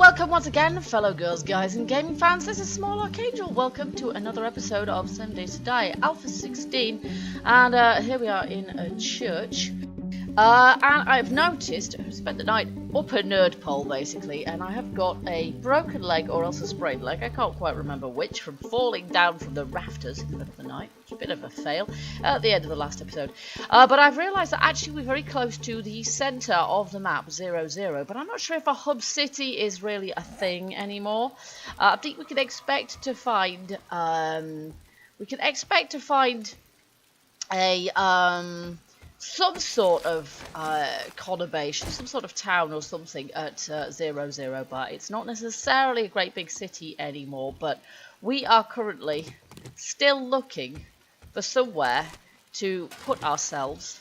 welcome once again, fellow girls, guys, and gaming fans. This is Small Archangel. Welcome to another episode of 7 Days to Die, Alpha 16. And here we are in a church. And I've noticed, I spent the night up a nerd pole, basically, and I have got a broken leg or else a sprained leg. I can't quite remember which, from falling down from the rafters in the middle of the night. It's a bit of a fail at the end of the last episode. But I've realised that actually we're very close to the centre of the map, 00, but I'm not sure if a hub city is really a thing anymore. I think we can expect to find, a, some sort of conurbation, some sort of town or something at 00, but it's not necessarily a great big city anymore. But we are currently still looking for somewhere to put ourselves.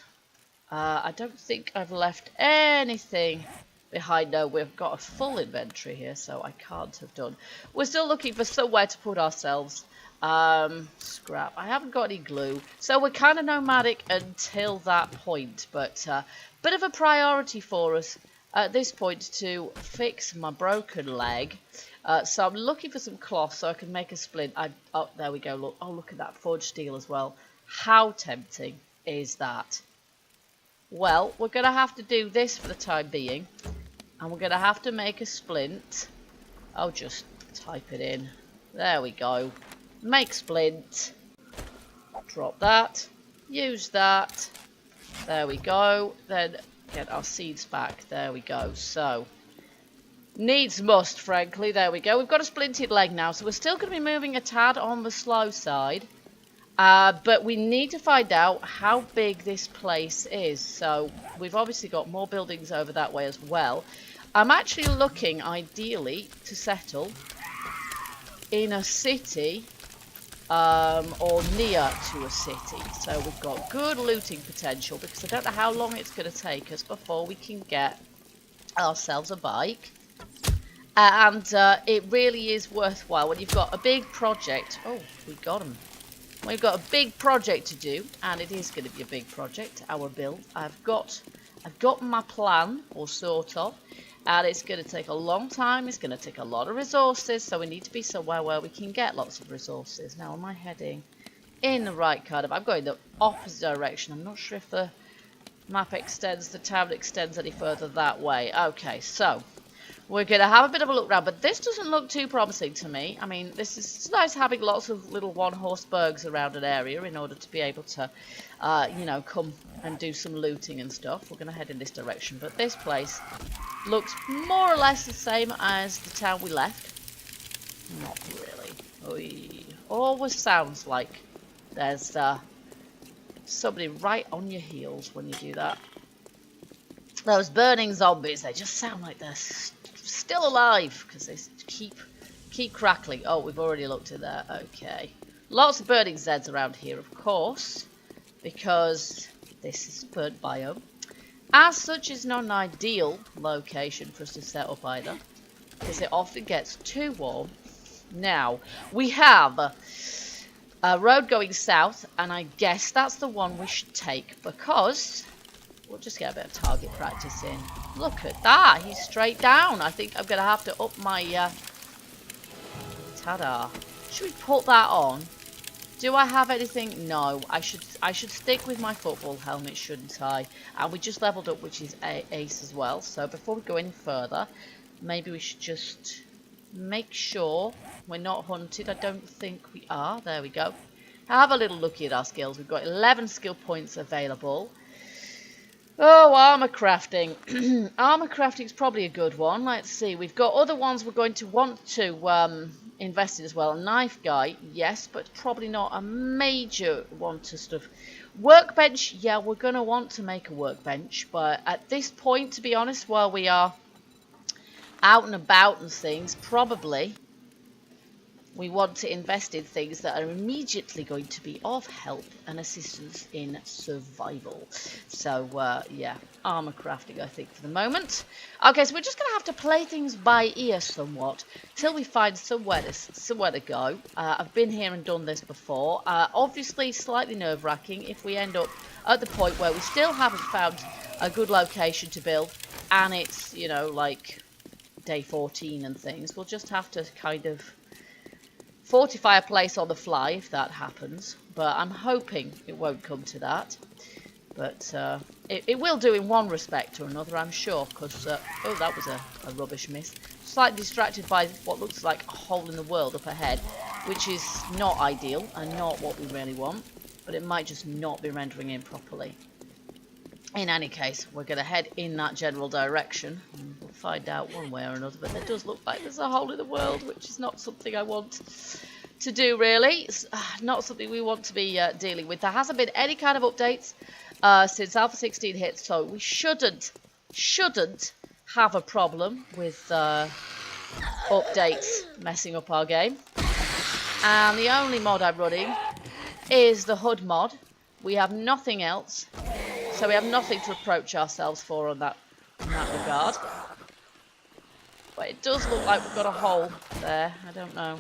I don't think I've left anything behind. No, we've got a full inventory here, so I can't have done. We're still looking for somewhere to put ourselves. Scrap. I haven't got any glue, so we're kind of nomadic until that point, but bit of a priority for us at this point to fix my broken leg. So I'm looking for some cloth so I can make a splint. Oh, there we go. Look. Oh, look at that forged steel as well. How tempting is that? Well, we're going to have to do this for the time being, and we're going to have to make a splint. I'll just type it in. There we go. Make splint, drop that, use that, there we go, then get our seeds back, there we go. So, needs must, frankly, there we go. We've got a splinted leg now, so we're still going to be moving a tad on the slow side, but we need to find out how big this place is. So, we've obviously got more buildings over that way as well. I'm actually looking, ideally, to settle in a city, or near to a city. So we've got good looting potential, because I don't know how long it's going to take us before we can get ourselves a bike. And it really is worthwhile when you've got a big project. Oh, we got them. We've got a big project to do, and it is going to be a big project, our build. I've got my plan, or sort of. And it's going to take a long time, it's going to take a lot of resources, so we need to be somewhere where we can get lots of resources. Now, am I heading in the right kind of... I'm going the opposite direction. I'm not sure if the map extends, the town extends any further that way. Okay, so we're going to have a bit of a look around, but this doesn't look too promising to me. I mean, it's nice having lots of little one-horse burgs around an area in order to be able to, you know, come and do some looting and stuff. We're going to head in this direction, but this place looks more or less the same as the town we left. Not really. Oy. Always sounds like there's somebody right on your heels when you do that. Those burning zombies, they just sound like they're still alive because they keep crackling. Oh, we've already looked at that. Okay. Lots of burning Zeds around here, of course, because this is a burnt biome. As such, is not an ideal location for us to set up either, because it often gets too warm. Now, we have a road going south, and I guess that's the one we should take, because we'll just get a bit of target practice in. Look at that, he's straight down. I think I'm going to have to up my... Ta-da. Should we put that on? Do I have anything? No, I should stick with my football helmet, shouldn't I? And we just leveled up, which is ace as well. So before we go any further, maybe we should just make sure we're not hunted. I don't think we are. There we go. Have a little look at our skills. We've got 11 skill points available. Oh, armor crafting. Armor crafting is probably a good one. Let's see. We've got other ones we're going to want to invest in as well. Knife guy, yes, but probably not a major one to stuff. Workbench, yeah, we're going to want to make a workbench. But at this point, to be honest, while we are out and about and things, probably we want to invest in things that are immediately going to be of help and assistance in survival. So, yeah, armor crafting, I think, for the moment. Okay, so we're just going to have to play things by ear somewhat till we find somewhere to go. I've been here and done this before. Obviously, slightly nerve-wracking if we end up at the point where we still haven't found a good location to build, and it's, you know, like day 14 and things. We'll just have to kind of fortify a place on the fly if that happens. But I'm hoping it won't come to that. But it will do in one respect or another, I'm sure. Because, oh, that was a rubbish miss. Slightly distracted by what looks like a hole in the world up ahead, which is not ideal and not what we really want. But it might just not be rendering in properly. In any case, we're going to head in that general direction. And we'll find out one way or another. But it does look like there's a hole in the world, which is not something I want to do, really. It's not something we want to be dealing with. There hasn't been any kind of updates since Alpha 16 hit, so we shouldn't have a problem with updates messing up our game. And the only mod I'm running is the HUD mod. We have nothing else, so we have nothing to approach ourselves for in that regard. But it does look like we've got a hole there. I don't know.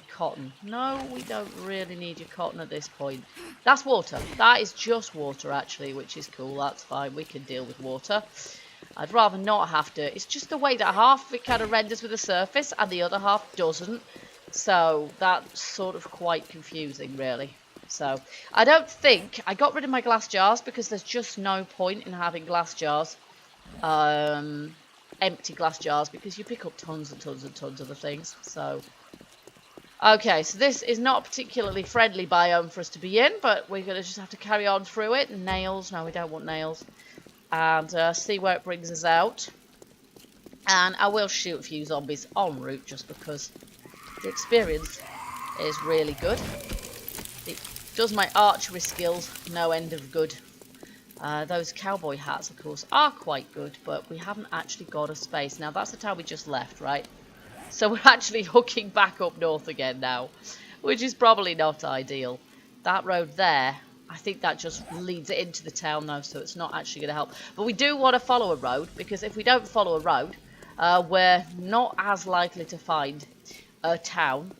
Cotton. No, we don't really need your cotton at this point. That's water. That is just water, actually, which is cool. That's fine. We can deal with water. I'd rather not have to. It's just the way that half of it kind of renders with the surface and the other half doesn't. So that's sort of quite confusing, really. So I don't think I got rid of my glass jars because there's just no point in having glass jars, empty glass jars, because you pick up tons and tons and tons of the things. So okay, so this is not a particularly friendly biome for us to be in, but we're going to just have to carry on through it. Nails, no, we don't want nails. And see where it brings us out. And I will shoot a few zombies en route just because the experience is really good. It does my archery skills no end of good. Those cowboy hats, of course, are quite good, but we haven't actually got a space. Now, that's the town we just left, right? So we're actually hooking back up north again now, which is probably not ideal. That road there, I think that just leads it into the town though, so it's not actually going to help. But we do want to follow a road, because if we don't follow a road, we're not as likely to find a town.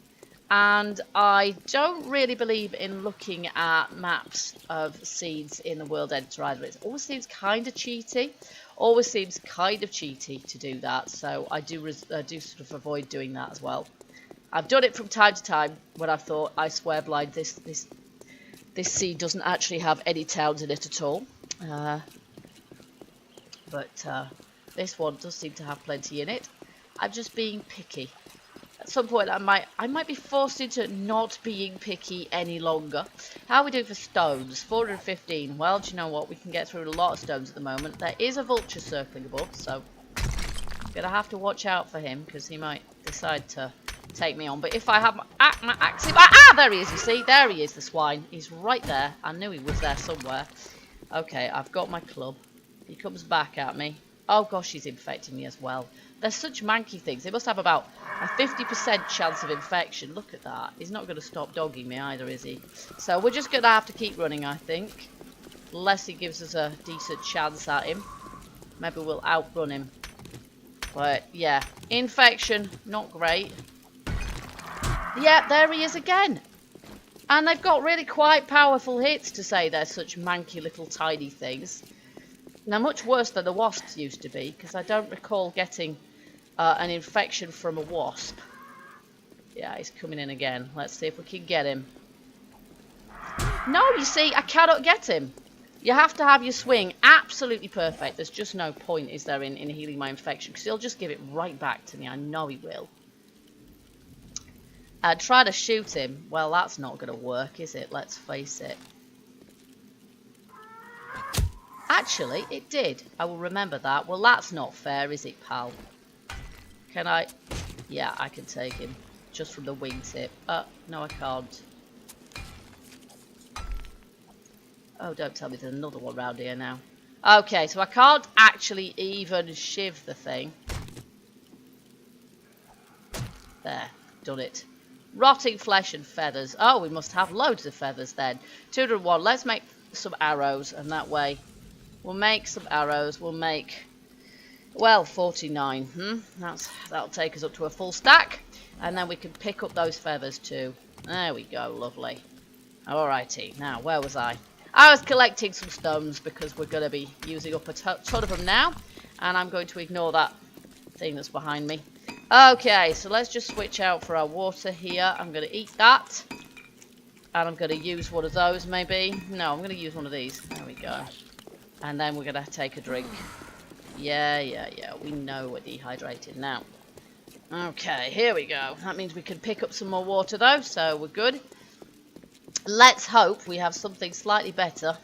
And I don't really believe in looking at maps of seeds in the world editor either. It always seems kind of cheaty. Always seems kind of cheaty to do that, so I do sort of avoid doing that as well. I've done it from time to time when I thought, I swear blind, this seed doesn't actually have any towns in it at all. But this one does seem to have plenty in it. I'm just being picky. At some point I might be forced into not being picky any longer. How are we doing for stones? 415. Well, do you know what? We can get through a lot of stones at the moment. There is a vulture circling above, so I'm going to have to watch out for him because he might decide to take me on. But if I have my axe... there he is, you see? There he is, the swine. He's right there. I knew he was there somewhere. Okay, I've got my club. He comes back at me. Oh gosh, he's infecting me as well. They're such manky things. They must have about a 50% chance of infection. Look at that. He's not going to stop dogging me either, is he? So we're just going to have to keep running, I think. Unless he gives us a decent chance at him. Maybe we'll outrun him. But, yeah. Infection, not great. Yeah, there he is again. And they've got really quite powerful hits to say they're such manky little tiny things. Now, much worse than the wasps used to be, because I don't recall getting an infection from a wasp. Yeah, he's coming in again. Let's see if we can get him. No, you see, I cannot get him. You have to have your swing absolutely perfect. There's just no point, is there, in healing my infection, because he'll just give it right back to me. I know he will. Try to shoot him. Well, that's not going to work, is it? Let's face it. Actually, it did. I will remember that. Well, that's not fair, is it, pal? Can I? Yeah, I can take him. Just from the wingtip. No, I can't. Oh, don't tell me there's another one around here now. Okay, so I can't actually even shiv the thing. There. Done it. Rotting flesh and feathers. Oh, we must have loads of feathers then. 201. Let's make some arrows, and that way... We'll make some arrows. We'll make, well, 49. That'll take us up to a full stack. And then we can pick up those feathers too. There we go. Lovely. Alrighty. Now, where was I? I was collecting some stones because we're going to be using up a ton of them now. And I'm going to ignore that thing that's behind me. Okay, so let's just switch out for our water here. I'm going to eat that. And I'm going to use one of those, maybe. No, I'm going to use one of these. There we go. And then we're going to take a drink. Yeah. We know we're dehydrated now. Okay, here we go. That means we can pick up some more water, though, so we're good. Let's hope we have something slightly better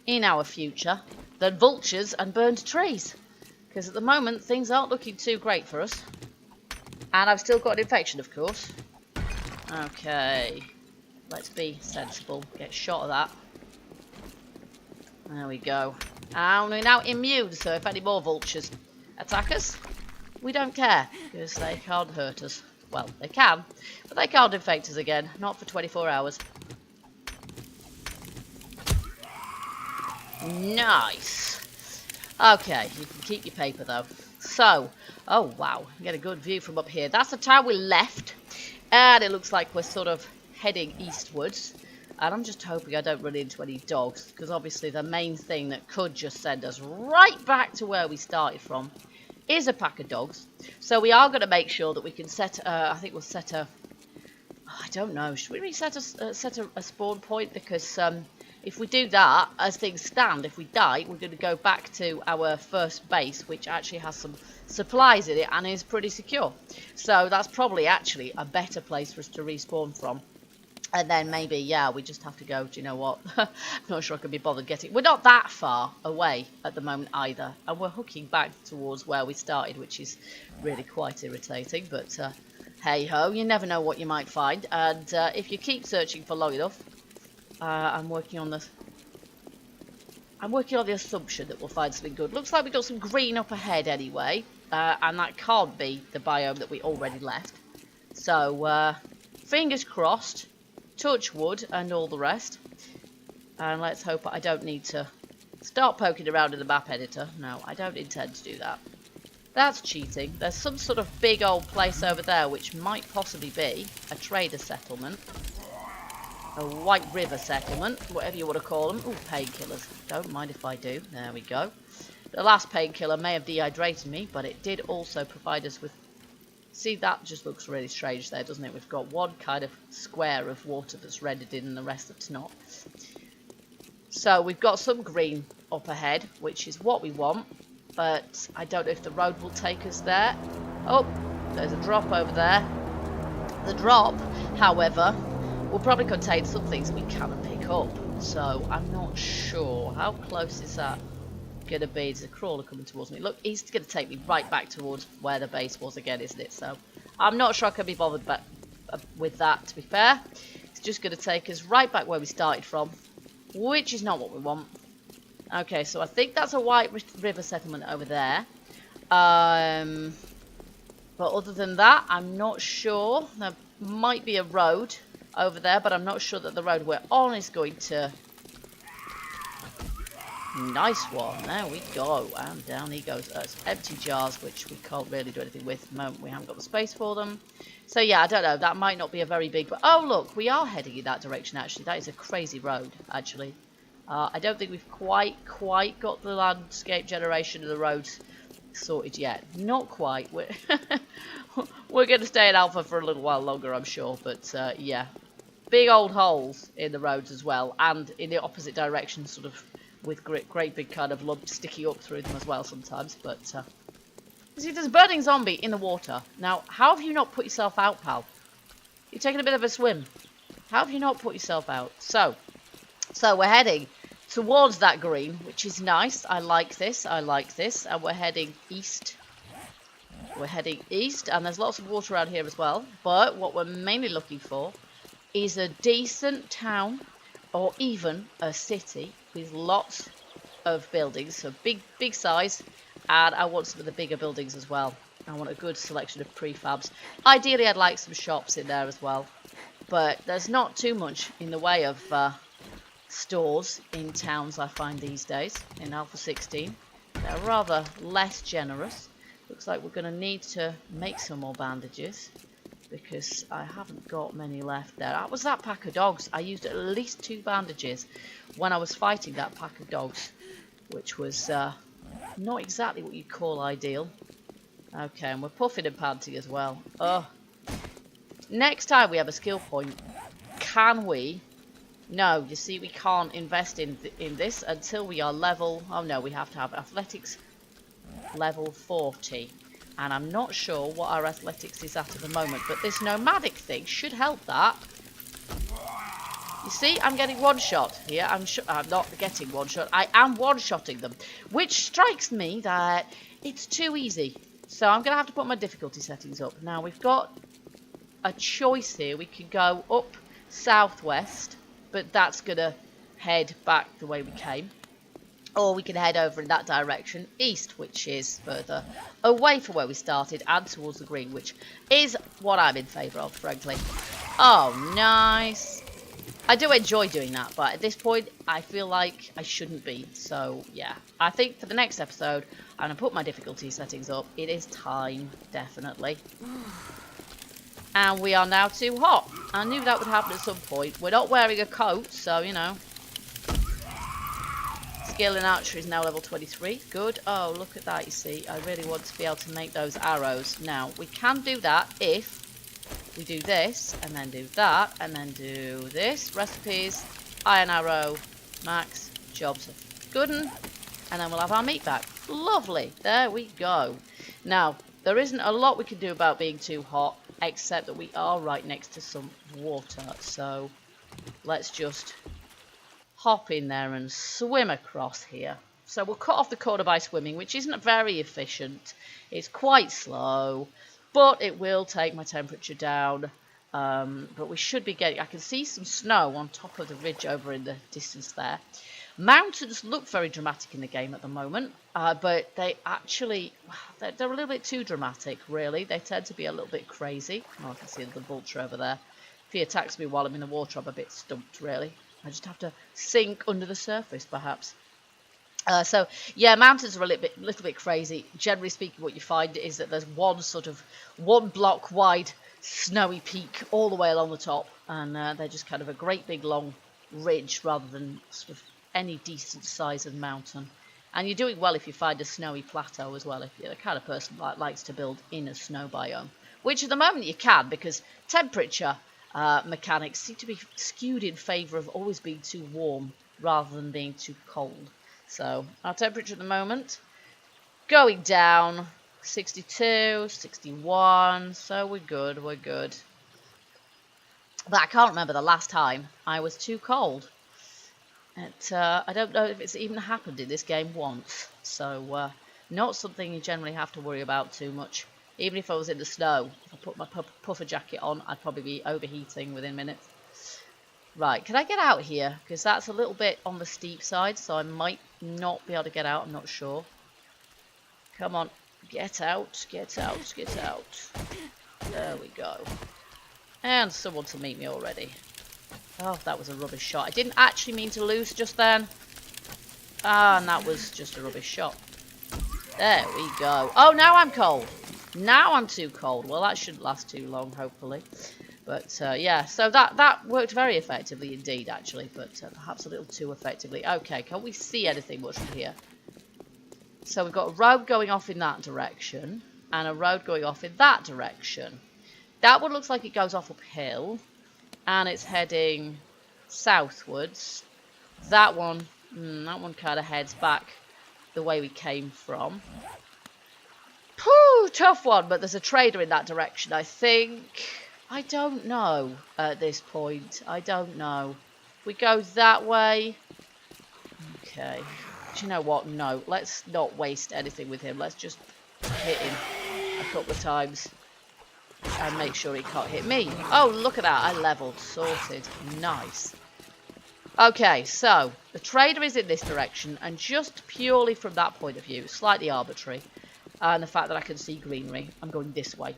in our future than vultures and burned trees. Because at the moment, things aren't looking too great for us. And I've still got an infection, of course. Okay. Let's be sensible. Get shot of that. There we go. And we're now immune, so if any more vultures attack us, we don't care. Because they can't hurt us. Well, they can. But they can't infect us again. Not for 24 hours. Nice. Okay, you can keep your paper though. So, oh wow, you get a good view from up here. That's the town we left, and it looks like we're sort of heading eastwards. And I'm just hoping I don't run into any dogs, because obviously the main thing that could just send us right back to where we started from is a pack of dogs. So we are going to make sure that we can set, I think we'll set a, I don't know, should we set a spawn point? Because if we do that, as things stand, if we die, we're going to go back to our first base, which actually has some supplies in it and is pretty secure. So that's probably actually a better place for us to respawn from. And then maybe, yeah, we just have to go, do you know what? I'm not sure I can be bothered getting... We're not that far away at the moment either. And we're hooking back towards where we started, which is really quite irritating. But hey-ho, you never know what you might find. And if you keep searching for long enough, I'm working on the assumption that we'll find something good. Looks like we've got some green up ahead anyway. And that can't be the biome that we already left. So, fingers crossed. Touch wood and all the rest. And let's hope I don't need to start poking around in the map editor. No, I don't intend to do that. That's cheating. There's some sort of big old place over there which might possibly be a trader settlement. A White River settlement, whatever you want to call them. Ooh, painkillers. Don't mind if I do. There we go. The last painkiller may have dehydrated me, but it did also provide us with... See, that just looks really strange there, doesn't it? We've got one kind of square of water that's rendered in and the rest that's not. So we've got some green up ahead, which is what we want. But I don't know if the road will take us there. Oh, there's a drop over there. The drop, however, will probably contain some things we cannot pick up. So I'm not sure. How close is that going to be? There's a crawler coming towards me. Look, he's going to take me right back towards where the base was again, isn't it? So I'm not sure I can be bothered with that, to be fair. It's just going to take us right back where we started from, which is not what we want. Okay, so I think that's a White River settlement over there. But other than that, I'm not sure. There might be a road over there, but I'm not sure that the road we're on is going to... Nice one. There we go. And down he goes. Empty jars, which we can't really do anything with at the moment. We haven't got the space for them. So yeah, I don't know. That might not be a very big... But oh, look, we are heading in that direction, actually. That is a crazy road, actually. I don't think we've quite got the landscape generation of the roads sorted yet. Not quite. We're, we're going to stay in Alpha for a little while longer, I'm sure. But yeah, big old holes in the roads as well. And in the opposite direction, sort of... with great big kind of lumps sticking up through them as well sometimes. But see, there's a burning zombie in the water. Now, how have you not put yourself out, pal? You're taking a bit of a swim. How have you not put yourself out? So we're heading towards that green, which is nice. I like this. And we're heading east. We're heading east, and there's lots of water around here as well. But what we're mainly looking for is a decent town, or even a city with lots of buildings, so big size, and I want some of the bigger buildings as well. I want a good selection of prefabs. Ideally, I'd like some shops in there as well, but there's not too much in the way of stores in towns, I find these days, in Alpha 16. They're rather less generous. Looks like we're going to need to make some more bandages, because I haven't got many left there. That was that pack of dogs. I used at least 2 bandages when I was fighting that pack of dogs, which was Not exactly what you call ideal. Okay, and we're puffing and panting as well. Oh. Next time we have a skill point, can we? No, you see, we can't invest in this until we are level... Oh no, we have to have athletics level 40. And I'm not sure what our athletics is at the moment, but this nomadic thing should help that. You see, I'm getting one shot here. I'm not getting one shot. I am one-shotting them, which strikes me that it's too easy. So I'm going to have to put my difficulty settings up. Now, we've got a choice here. We can go up southwest, but that's going to head back the way we came. Or we can head over in that direction, east, which is further away from where we started, and towards the green, which is what I'm in favour of, frankly. Oh, nice. I do enjoy doing that, but at this point, I feel like I shouldn't be. So, yeah. I think for the next episode, I'm going to put my difficulty settings up. It is time, definitely. And we are now too hot. I knew that would happen at some point. We're not wearing a coat, so, you know. Skill in archery is now level 23. Good. Oh, look at that, you see. I really want to be able to make those arrows. Now, we can do that if we do this, and then do that, and then do this. Recipes, iron arrow, max, jobs are good. And then we'll have our meat back. Lovely. There we go. Now, there isn't a lot we can do about being too hot, except that we are right next to some water. So, let's just hop in there and swim across here. So we'll cut off the corner by swimming, which isn't very efficient. It's quite slow, but it will take my temperature down. But we should be getting... I can see some snow on top of the ridge over in the distance there. Mountains look very dramatic in the game at the moment, but they actually... They're a little bit too dramatic, really. They tend to be a little bit crazy. Oh, I can see the vulture over there. If he attacks me while I'm in the water, I'm a bit stumped, really. I just have to sink under the surface, perhaps. So, yeah, mountains are a little bit crazy. Generally speaking, what you find is that there's one block wide snowy peak all the way along the top, and they're just kind of a great big long ridge rather than sort of any decent size of mountain. And you're doing well if you find a snowy plateau as well, if you're the kind of person that likes to build in a snow biome, which at the moment you can, because temperature mechanics seem to be skewed in favour of always being too warm rather than being too cold. So our temperature at the moment going down, 62, 61, so we're good, we're good. But I can't remember the last time I was too cold. I don't know if it's even happened in this game once, so not something you generally have to worry about too much. Even if I was in the snow, if I put my puffer jacket on, I'd probably be overheating within minutes. Right, can I get out here? Because that's a little bit on the steep side, so I might not be able to get out, I'm not sure. Come on, get out, get out, get out. There we go. And someone to meet me already. Oh, that was a rubbish shot. I didn't actually mean to lose just then. Ah, and that was just a rubbish shot. There we go. Oh, now I'm cold. Now I'm too cold. Well, that shouldn't last too long, hopefully. But, yeah, so that worked very effectively indeed, actually. But perhaps a little too effectively. Okay, can we see anything much from here? So we've got a road going off in that direction. And a road going off in that direction. That one looks like it goes off uphill. And it's heading southwards. That one kind of heads back the way we came from. Phew, tough one, but there's a trader in that direction, I think. I don't know at this point. I don't know. We go that way. Okay. Do you know what? No, let's not waste anything with him. Let's just hit him a couple of times. And make sure he can't hit me. Oh, look at that. I leveled. Sorted. Nice. Okay, so the trader is in this direction. And just purely from that point of view, slightly arbitrary. And the fact that I can see greenery, I'm going this way.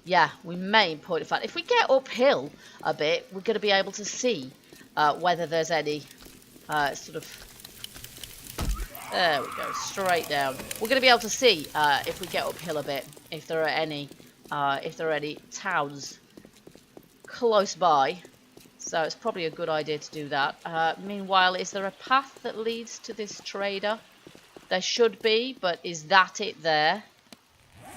Yeah, we may, in point of fact, if we get uphill a bit, we're going to be able to see whether there's any sort of... There we go, straight down. We're going to be able to see if we get uphill a bit, if there are any towns close by. So it's probably a good idea to do that. Meanwhile, is there a path that leads to this trader? There should be, but is that it there?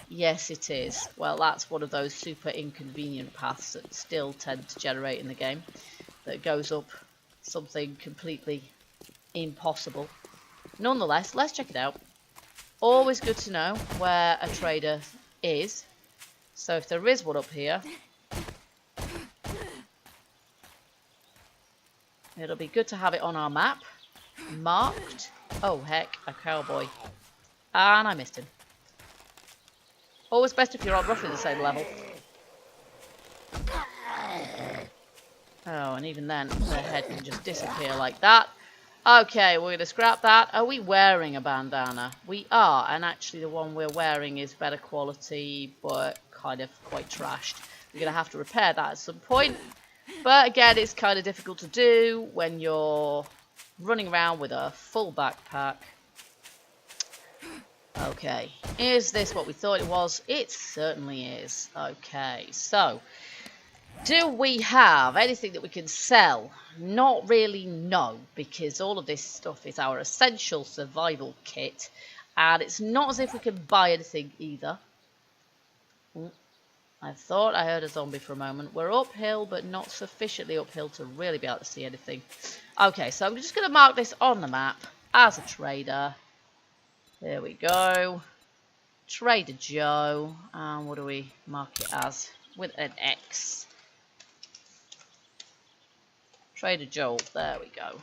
Yes, it is. Well, that's one of those super inconvenient paths that still tend to generate in the game. That goes up something completely impossible. Nonetheless, let's check it out. Always good to know where a trader is. So if there is one up here, it'll be good to have it on our map. Marked. Oh, heck, a cowboy. And I missed him. Always best if you're on roughly the same level. Oh, and even then, their head can just disappear like that. Okay, we're going to scrap that. Are we wearing a bandana? We are, and actually the one we're wearing is better quality, but kind of quite trashed. We're going to have to repair that at some point. But again, it's kind of difficult to do when you're running around with a full backpack. Okay, is this what we thought it was? It certainly is. Okay, so do we have anything that we can sell? Not really, no, because all of this stuff is our essential survival kit, and it's not as if we can buy anything either. I thought I heard a zombie for a moment. We're uphill, but not sufficiently uphill to really be able to see anything. Okay, so I'm just going to mark this on the map as a trader. There we go. Trader Joe. And what do we mark it as? With an X. Trader Joe. There we go.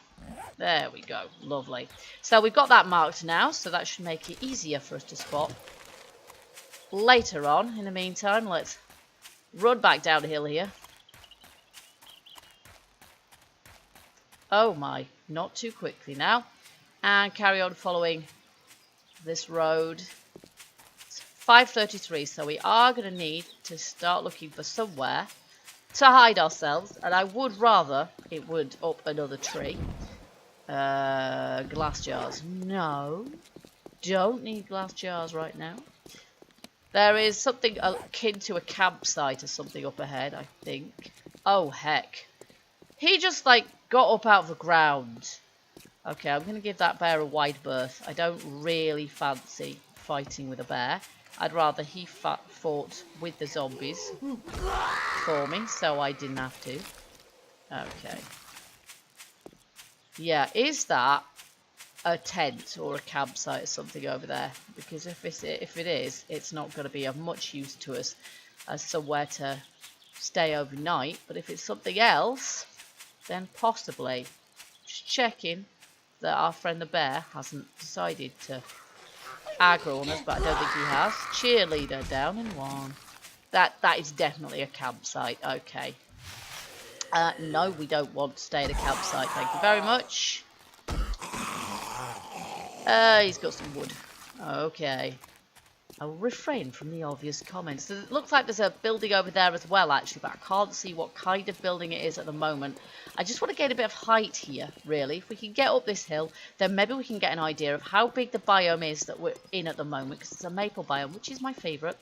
There we go. Lovely. So we've got that marked now, so that should make it easier for us to spot. Later on, in the meantime, let's run back down the hill here. Oh my, not too quickly now. And carry on following this road. It's 5:33, so we are going to need to start looking for somewhere to hide ourselves. And I would rather it would up another tree. Glass jars. No, don't need glass jars right now. There is something akin to a campsite or something up ahead, I think. Oh, heck. He just, like, got up out of the ground. Okay, I'm going to give that bear a wide berth. I don't really fancy fighting with a bear. I'd rather he fought with the zombies for me, so I didn't have to. Okay. Yeah, is that a tent or a campsite or something over there? Because if it is, it's not going to be of much use to us as somewhere to stay overnight. But if it's something else, then possibly. Just checking that our friend the bear hasn't decided to aggro on us, but I don't think he has. Cheerleader down in one. That is definitely a campsite. Okay. No, we don't want to stay at a campsite. Thank you very much. He's got some wood. Okay. I'll refrain from the obvious comments. It looks like there's a building over there as well, actually, but I can't see what kind of building it is at the moment. I just want to get a bit of height here, really. If we can get up this hill, then maybe we can get an idea of how big the biome is that we're in at the moment, because it's a maple biome, which is my favourite.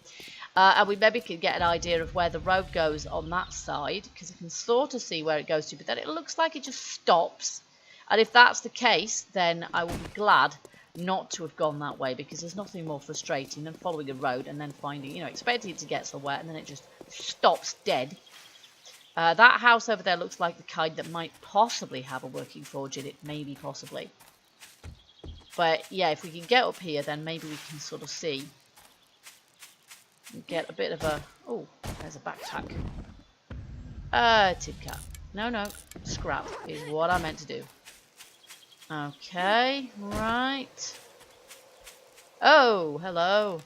And we maybe could get an idea of where the road goes on that side, because I can sort of see where it goes to, but then it looks like it just stops. And if that's the case, then I will be glad not to have gone that way, because there's nothing more frustrating than following a road and then finding, expecting it to get somewhere and then it just stops dead. That house over there looks like the kind that might possibly have a working forge in it, maybe possibly. But yeah, if we can get up here, then maybe we can sort of see and get a bit of a... Oh, there's a backpack. Tin cap. No, scrap is what I meant to do. Okay, right. Oh, hello.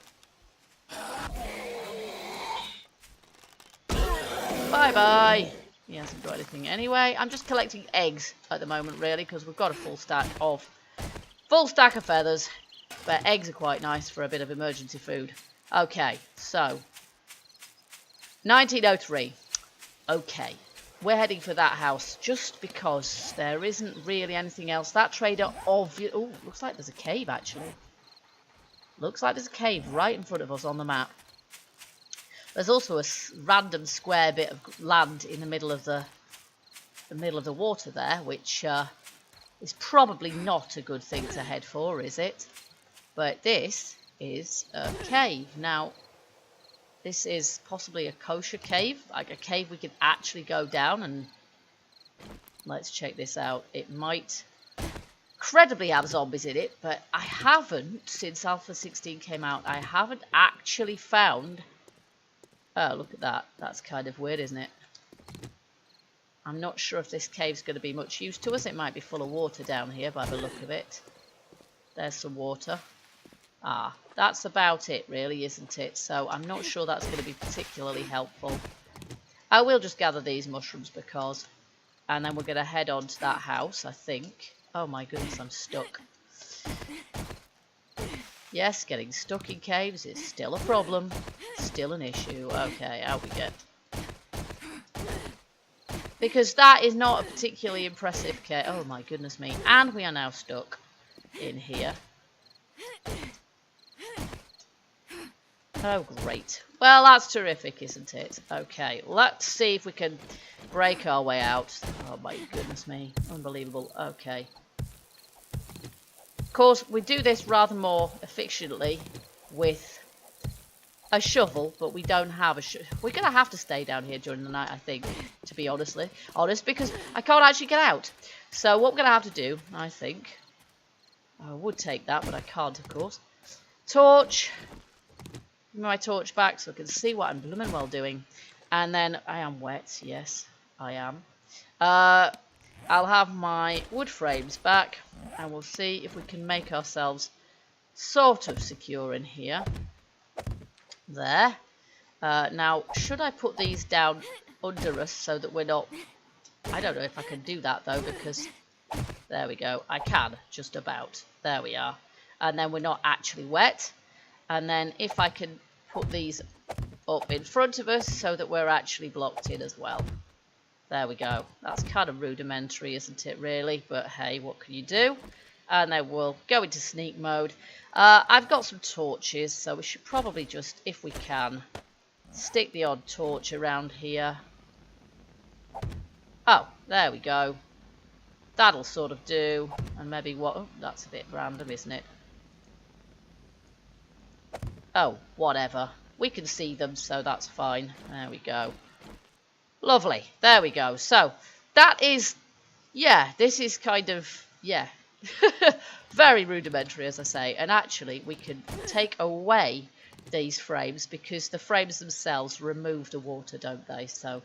Bye-bye. He hasn't got anything anyway. I'm just collecting eggs at the moment, really, because we've got a full stack of feathers. But eggs are quite nice for a bit of emergency food. Okay, so 1903. Okay. We're heading for that house just because there isn't really anything else. That trader obviously... Oh, looks like there's a cave, actually. Looks like there's a cave right in front of us on the map. There's also a random square bit of land in the middle of the the middle of the water there, which is probably not a good thing to head for, is it? But this is a cave. Now, this is possibly a kosher cave, like a cave we can actually go down, and let's check this out. It might incredibly have zombies in it, but I haven't, since Alpha 16 came out, I haven't actually found... Oh, look at that. That's kind of weird, isn't it? I'm not sure if this cave's going to be much use to us. It might be full of water down here by the look of it. There's some water. Ah, that's about it really, isn't it? So I'm not sure that's going to be particularly helpful. I will just gather these mushrooms because... And then we're going to head on to that house, I think. Oh my goodness, I'm stuck. Yes, getting stuck in caves is still a problem. Still an issue. Okay, out we get. Because that is not a particularly impressive cave. Oh my goodness me. And we are now stuck in here. Oh, great. Well, that's terrific, isn't it? Okay, let's see if we can break our way out. Oh my goodness me. Unbelievable. Okay. Of course, we do this rather more efficiently with a shovel, but we don't have a shovel. We're going to have to stay down here during the night, I think, to be honest, because I can't actually get out. So what we're going to have to do, I think, I would take that, but I can't, of course. Torch. Give me my torch back so I can see what I'm blooming well doing. And then I am wet. Yes, I am. I'll have my wood frames back, and we'll see if we can make ourselves sort of secure in here. There. Now, should I put these down under us so that we're not... I don't know if I can do that, though, because... There we go. I can, just about. There we are. And then we're not actually wet. And then if I can put these up in front of us so that we're actually blocked in as well. There we go. That's kind of rudimentary, isn't it, really? But hey, what can you do? And then we'll go into sneak mode. I've got some torches, so we should probably just, if we can, stick the odd torch around here. Oh, there we go. That'll sort of do. And maybe what... Oh, that's a bit random, isn't it? Oh, whatever. We can see them, so that's fine. There we go. Lovely. There we go. So, that is... Yeah, this is kind of... Yeah. Very rudimentary, as I say. And actually, we can take away these frames because the frames themselves remove the water, don't they? So,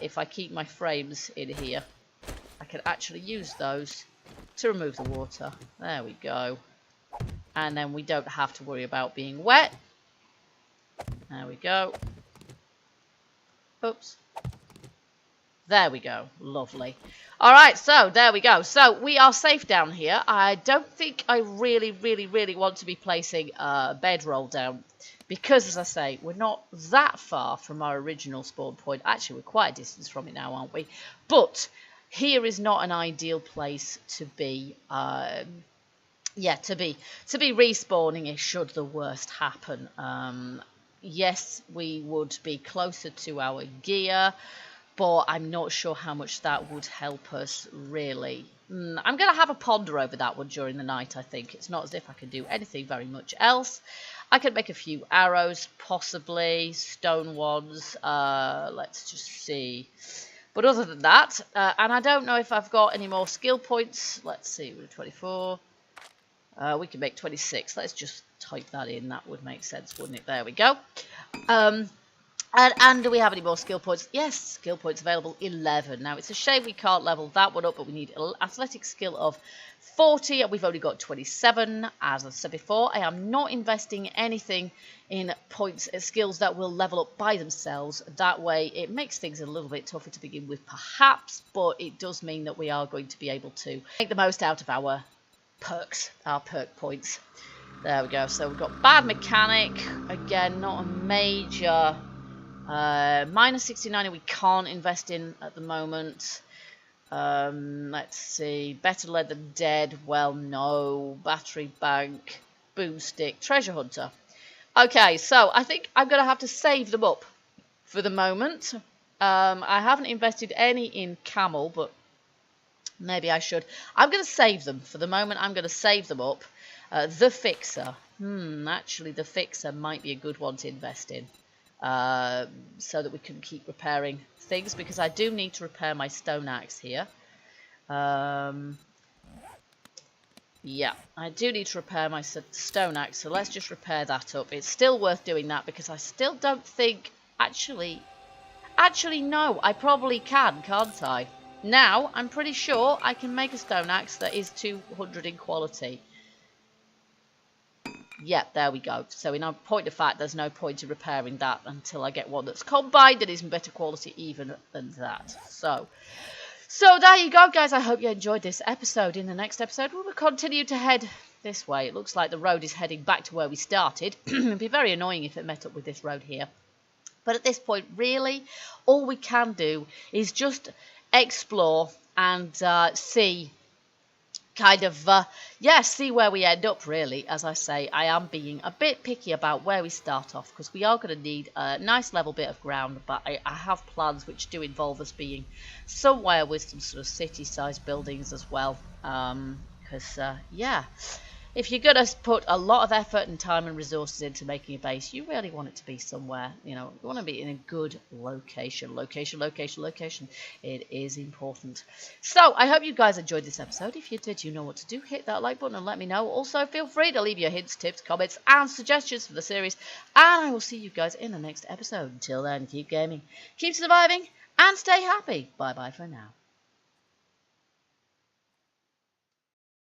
if I keep my frames in here, I can actually use those to remove the water. There we go. And then we don't have to worry about being wet. There we go. Oops. There we go. Lovely. Alright, so there we go. So we are safe down here. I don't think I really want to be placing a bedroll down. Because, as I say, we're not that far from our original spawn point. Actually, we're quite a distance from it now, aren't we? But here is not an ideal place to be... Yeah, to be respawning if should the worst happen. Yes, we would be closer to our gear, but I'm not sure how much that would help us, really. I'm going to have a ponder over that one during the night, I think. It's not as if I can do anything very much else. I could make a few arrows, possibly, stone ones. Let's just see. But other than that, and I don't know if I've got any more skill points. Let's see, we're 24. We can make 26. Let's just type that in. That would make sense, wouldn't it? There we go. And do we have any more skill points? Yes, skill points available, 11. Now, it's a shame we can't level that one up, but we need athletic skill of 40, and we've only got 27. As I said before, I am not investing anything in points, skills that will level up by themselves. That way, it makes things a little bit tougher to begin with, perhaps, but it does mean that we are going to be able to make the most out of our perks, our perk points. There we go. So we've got bad mechanic. Again, not a major... minus 69 we can't invest in at the moment. Let's see. Better lead than dead. Well, no. Battery bank. Boomstick. Treasure hunter. Okay, so I think I'm going to have to save them up for the moment. I haven't invested any in camel, but maybe I should. I'm going to save them. For the moment, I'm going to save them up. The fixer. Actually, the fixer might be a good one to invest in. So that we can keep repairing things, because I do need to repair my stone axe here. Yeah, I do need to repair my stone axe, so let's just repair that up. It's still worth doing that, because I still don't think... Actually, no, I probably can, can't I? Now, I'm pretty sure I can make a stone axe that is 200 in quality. Yep, there we go. So in point of fact, there's no point in repairing that until I get one that's combined and is in better quality even than that. So there you go, guys. I hope you enjoyed this episode. In the next episode, we will continue to head this way. It looks like the road is heading back to where we started. It'd be very annoying if it met up with this road here. But at this point, really, all we can do is just explore and see... kind of, see where we end up, really. As I say, I am being a bit picky about where we start off, because we are going to need a nice level bit of ground, but I have plans which do involve us being somewhere with some sort of city-sized buildings as well, because, if you're going to put a lot of effort and time and resources into making a base, you really want it to be somewhere, you want to be in a good location. Location. It is important. So, I hope you guys enjoyed this episode. If you did, you know what to do. Hit that like button and let me know. Also, feel free to leave your hints, tips, comments, and suggestions for the series. And I will see you guys in the next episode. Until then, keep gaming, keep surviving, and stay happy. Bye-bye for now.